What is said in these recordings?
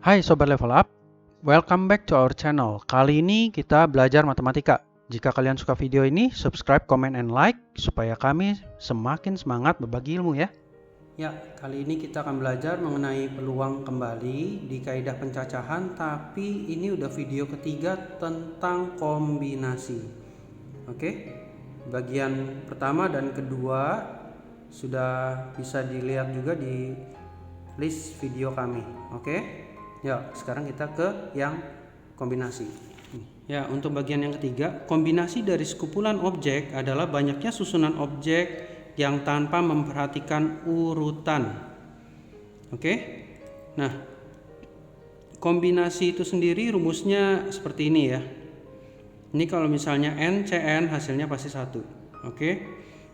Hai Sobat Level Up, welcome back to our channel. Kali ini kita belajar matematika. Jika kalian suka video ini, subscribe, comment, and like supaya kami semakin semangat berbagi ilmu ya. Ya, kali ini kita akan belajar mengenai peluang kembali di kaidah pencacahan, tapi ini udah video ketiga tentang kombinasi. Oke, bagian pertama dan kedua sudah bisa dilihat juga di list video kami. Oke. Ya, sekarang kita ke yang kombinasi. Ya, untuk bagian yang ketiga, kombinasi dari sekumpulan objek adalah banyaknya susunan objek yang tanpa memperhatikan urutan. Oke. Nah, kombinasi itu sendiri rumusnya seperti ini ya. Ini kalau misalnya n cn hasilnya pasti 1. Oke.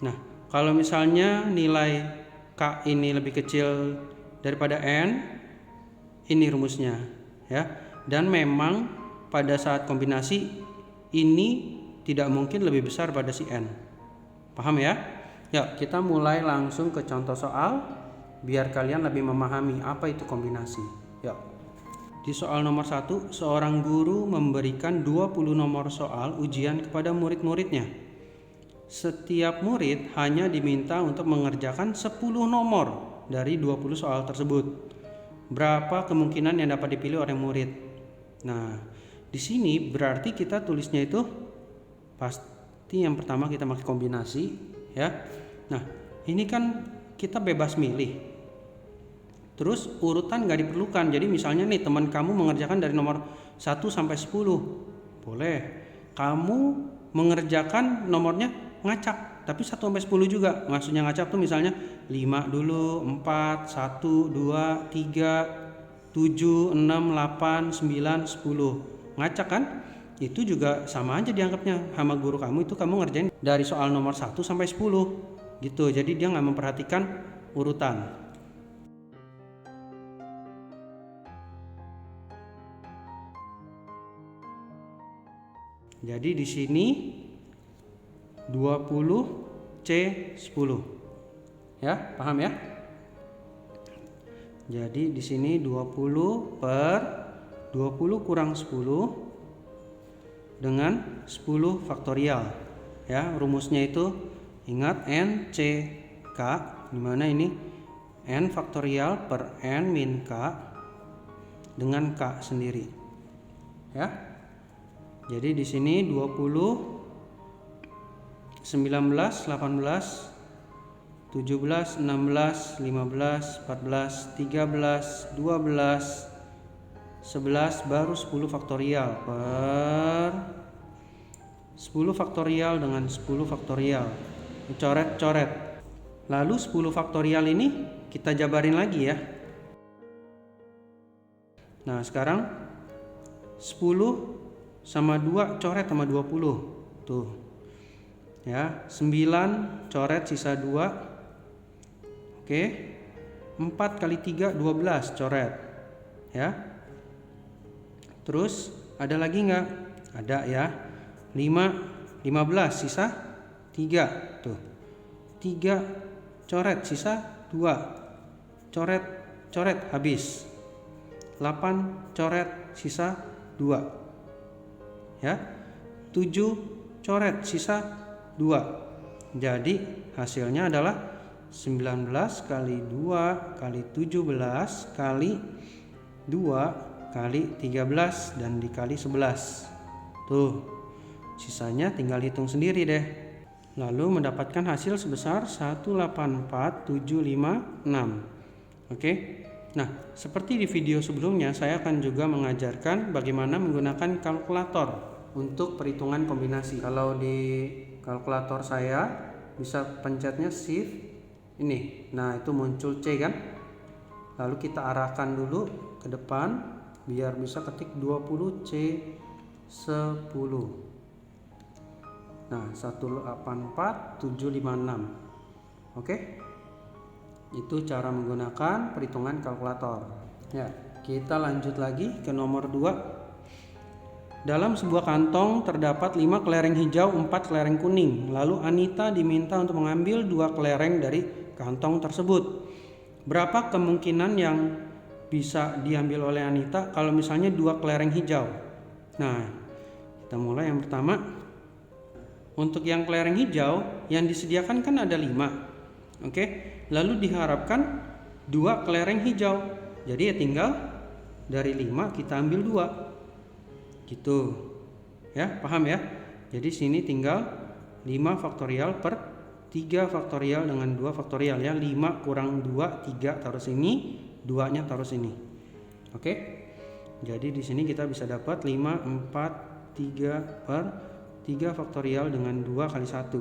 Nah, kalau misalnya nilai k ini lebih kecil daripada n, ini rumusnya ya. Dan memang pada saat kombinasi ini tidak mungkin lebih besar pada si n. Paham ya? Ya, kita mulai langsung ke contoh soal biar kalian lebih memahami apa itu kombinasi. Ya. Di soal nomor 1, seorang guru memberikan 20 nomor soal ujian kepada murid-muridnya. Setiap murid hanya diminta untuk mengerjakan 10 nomor dari 20 soal tersebut. Berapa kemungkinan yang dapat dipilih oleh murid? Nah, di sini berarti kita tulisnya itu pasti yang pertama kita pakai kombinasi ya. Nah, ini kan kita bebas milih. Terus urutan gak diperlukan. Jadi misalnya nih teman kamu mengerjakan dari nomor 1 sampai 10. Boleh. Kamu mengerjakan nomornya ngacak, tapi 1 sampai 10 juga. Maksudnya ngacak tuh misalnya 5 dulu, 4, 1, 2, 3, 7, 6, 8, 9, 10. Ngacak kan? Itu juga sama aja dianggapnya sama guru kamu, itu kamu ngerjain dari soal nomor 1 sampai 10 gitu. Jadi dia gak memperhatikan urutan. Jadi di sini 20 C10. Ya, paham ya? Jadi di sini 20 per 20 kurang 10 dengan 10 faktorial. Ya, rumusnya itu ingat n c k, di mana ini n faktorial per n min k dengan k sendiri. Ya. Jadi di sini 20 19, 18, 17, 16, 15, 14, 13, 12, 11 baru 10 faktorial per 10 faktorial dengan 10 faktorial. Coret-coret. Lalu 10 faktorial ini kita jabarin lagi ya. Nah, sekarang 10 sama 2 coret sama 20. Tuh. Ya, 9 coret sisa 2. Oke. 4 kali 3 12 coret. Ya. Terus ada lagi enggak? Ada ya. 5 15 sisa 3. Tuh. 3 coret sisa 2. Coret coret habis. 8 coret sisa 2. Ya. 7 coret sisa 2. Jadi hasilnya adalah 19 kali 2 kali 17 kali 2 kali 13 dan dikali 11. Tuh. Sisanya tinggal hitung sendiri deh. Lalu mendapatkan hasil sebesar 184756. Oke. Nah, seperti di video sebelumnya, saya akan juga mengajarkan bagaimana menggunakan kalkulator untuk perhitungan kombinasi. Kalau di kalkulator saya bisa pencetnya shift ini. Nah, itu muncul C kan? Lalu kita arahkan dulu ke depan biar bisa ketik 20 C10. Nah, 184756. Oke? Itu cara menggunakan perhitungan kalkulator. Ya, kita lanjut lagi ke nomor 2. Dalam sebuah kantong terdapat 5 kelereng hijau, 4 kelereng kuning. Lalu Anita diminta untuk mengambil 2 kelereng dari kantong tersebut. Berapa kemungkinan yang bisa diambil oleh Anita kalau misalnya 2 kelereng hijau. Nah, kita mulai yang pertama. Untuk yang kelereng hijau yang disediakan kan ada 5. Oke. Lalu diharapkan 2 kelereng hijau. Jadi ya tinggal dari 5 kita ambil 2. Gitu. Ya, paham ya? Jadi sini tinggal 5 faktorial per 3 faktorial dengan 2 faktorial ya. 5 kurang 2, 3 taruh sini, 2-nya taruh sini. Oke. Jadi di sini kita bisa dapat 5, 4, 3 per 3 faktorial dengan 2 kali 1.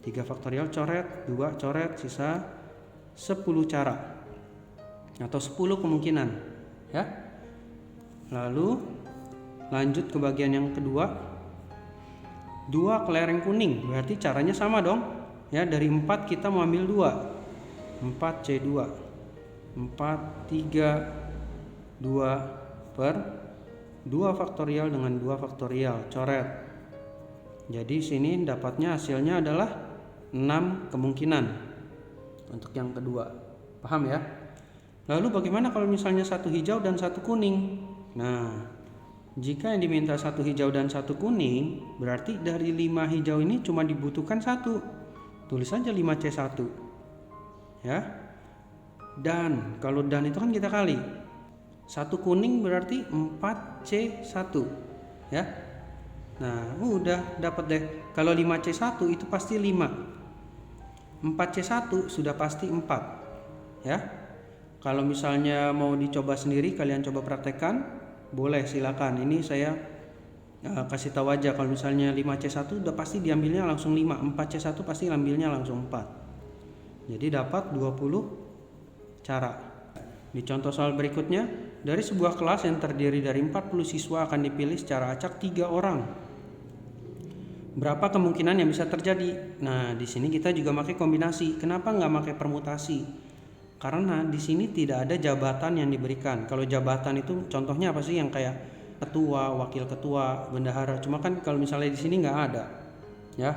3 faktorial coret, 2 coret, sisa 10 cara. Atau 10 kemungkinan. Ya. Lalu lanjut ke bagian yang kedua. 2 kelereng kuning, berarti caranya sama dong. Ya, dari 4 kita mau ambil 2. 4C2. 4, 3, 2 per 2 faktorial dengan 2 faktorial, coret. Jadi sini dapatnya hasilnya adalah 6 kemungkinan untuk yang kedua. Paham ya? Lalu bagaimana kalau misalnya 1 hijau dan 1 kuning? Nah, jika yang diminta 1 hijau dan 1 kuning, berarti dari 5 hijau ini cuma dibutuhkan 1. Tulis saja 5C1. Ya. Dan kalau dan itu kan kita kali. 1 kuning berarti 4C1. Ya. Nah, udah dapat deh. Kalau 5C1 itu pasti 5. 4C1 sudah pasti 4. Ya. Kalau misalnya mau dicoba sendiri, kalian coba praktekkan. Boleh, silakan. Ini saya kasih tahu aja, kalau misalnya 5C1 udah pasti diambilnya langsung 5, 4C1 pasti ambilnya langsung 4. Jadi dapat 20 cara. Di contoh soal berikutnya, dari sebuah kelas yang terdiri dari 40 siswa akan dipilih secara acak 3 orang. Berapa kemungkinan yang bisa terjadi? Nah, di sini kita juga pakai kombinasi. Kenapa nggak pakai permutasi? Karena di sini tidak ada jabatan yang diberikan. Kalau jabatan itu contohnya apa sih, yang kayak ketua, wakil ketua, bendahara. Cuma kan kalau misalnya di sini nggak ada, ya.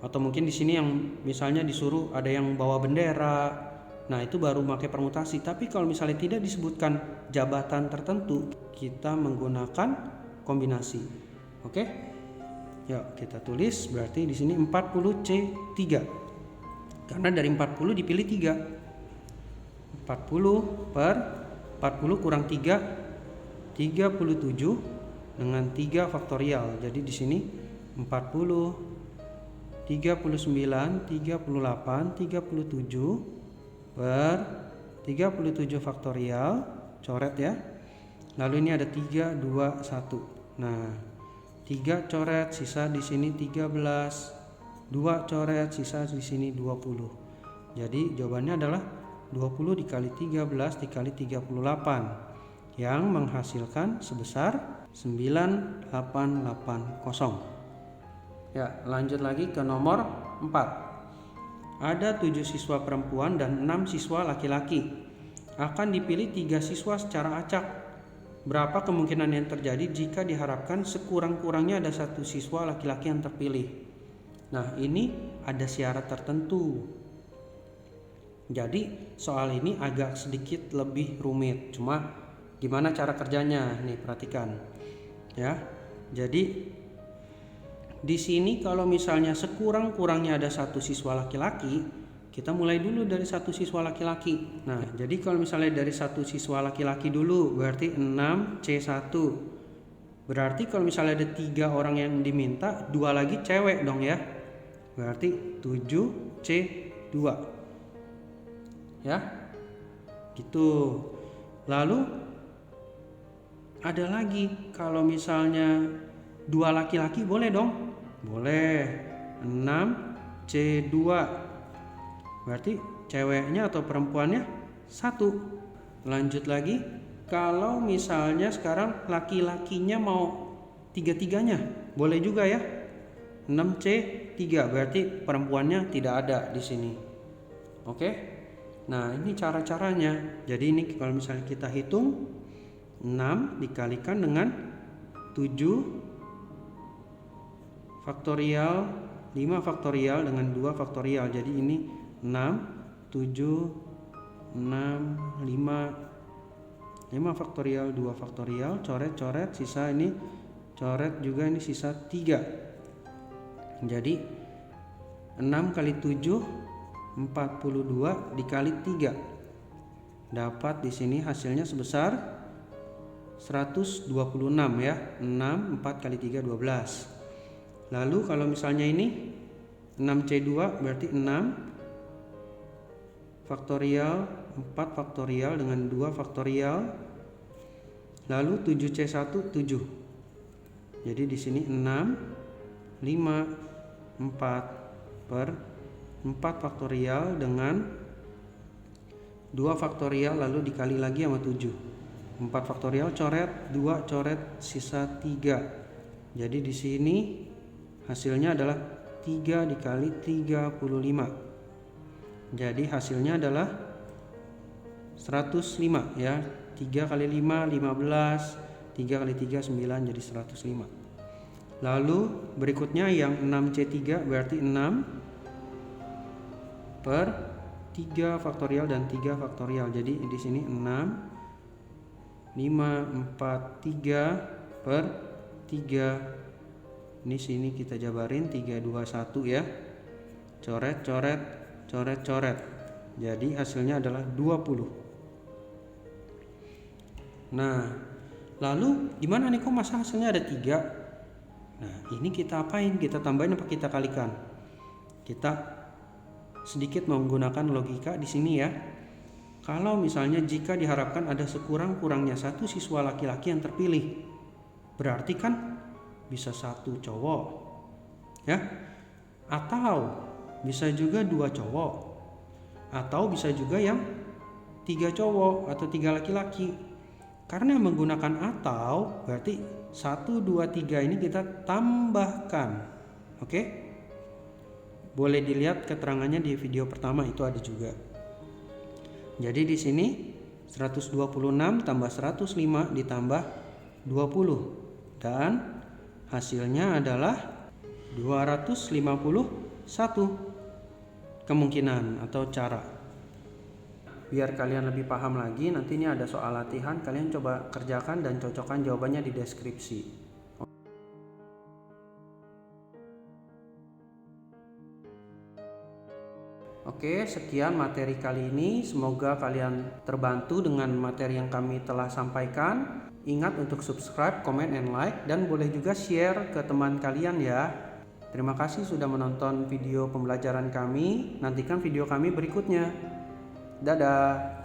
Atau mungkin di sini yang misalnya disuruh ada yang bawa bendera. Nah, itu baru pakai permutasi. Tapi kalau misalnya tidak disebutkan jabatan tertentu, kita menggunakan kombinasi. Oke? Yuk kita tulis, berarti di sini 40C3. Karena dari 40 dipilih 3. 40 per 40 kurang 3, 37 dengan 3 faktorial. Jadi di sini 40, 39, 38, 37 per 37 faktorial, coret ya. Lalu ini ada 3, 2, 1. Nah, 3 coret, sisa di sini 13. 2 coret, sisa di sini 20. Jadi jawabannya adalah 20 dikali 13 dikali 38 yang menghasilkan sebesar 9880. Ya, lanjut lagi ke nomor 4. Ada 7 siswa perempuan dan 6 siswa laki-laki. Akan dipilih 3 siswa secara acak. Berapa kemungkinan yang terjadi jika diharapkan sekurang-kurangnya ada 1 siswa laki-laki yang terpilih? Nah, ini ada syarat tertentu. Jadi soal ini agak sedikit lebih rumit. Cuma gimana cara kerjanya? Nih, perhatikan. Ya. Jadi di sini kalau misalnya sekurang-kurangnya ada 1 siswa laki-laki, kita mulai dulu dari 1 siswa laki-laki. Nah, jadi kalau misalnya dari 1 siswa laki-laki dulu, berarti 6C1. Berarti kalau misalnya ada 3 orang yang diminta, 2 lagi cewek dong ya. Berarti 7C2. Ya, gitu. Lalu ada lagi, kalau misalnya 2 laki-laki boleh dong? Boleh. 6C2. Berarti ceweknya atau perempuannya 1. Lanjut lagi, kalau misalnya sekarang laki-lakinya mau 3-3-nya, boleh juga ya. 6C3, berarti perempuannya tidak ada di sini. Oke? Nah, ini cara-caranya. Jadi ini kalau misalnya kita hitung 6 dikalikan dengan 7 faktorial, 5 faktorial dengan 2 faktorial. Jadi ini 6, 7, 6, 5, 5 faktorial, 2 faktorial, coret-coret, sisa ini coret juga, ini sisa 3. Jadi 6 kali 7 42 dikali 3. Dapat di sini hasilnya sebesar 126 ya. 6 4 kali 3 12. Lalu kalau misalnya ini 6C2 berarti 6 faktorial, 4 faktorial dengan 2 faktorial. Lalu 7C1 7. Jadi di sini 6 5 4 per 4 faktorial dengan 2 faktorial lalu dikali lagi sama 7. 4 faktorial coret, 2 coret, sisa 3. Jadi di sini hasilnya adalah 3 dikali 35. Jadi hasilnya adalah 105 ya. 3 kali 5 15, 3 kali 3 9, jadi 105. Lalu berikutnya yang 6C3 berarti 6 per 3 faktorial dan 3 faktorial. Jadi di sini 6 5 4 3 per 3. Ini sini kita jabarin 3 2 1 ya. Coret coret coret coret. Jadi hasilnya adalah 20. Nah, lalu gimana nih, kok masa hasilnya ada 3? Nah, ini kita apain? Kita tambahin apa kita kalikan? Kita sedikit menggunakan logika di sini ya. Kalau misalnya jika diharapkan ada sekurang-kurangnya 1 siswa laki-laki yang terpilih, berarti kan bisa 1 cowok ya, atau bisa juga 2 cowok, atau bisa juga yang 3 cowok atau 3 laki-laki. Karena menggunakan atau berarti 1 2 3 ini kita tambahkan. Oke? Boleh dilihat keterangannya di video pertama, itu ada juga. Jadi di sini 126 tambah 105 ditambah 20 dan hasilnya adalah 251 kemungkinan atau cara. Biar kalian lebih paham lagi, nanti ini ada soal latihan, kalian coba kerjakan dan cocokkan jawabannya di deskripsi. Oke, sekian materi kali ini. Semoga kalian terbantu dengan materi yang kami telah sampaikan. Ingat untuk subscribe, comment, and like, dan boleh juga share ke teman kalian ya. Terima kasih sudah menonton video pembelajaran kami. Nantikan video kami berikutnya. Dadah.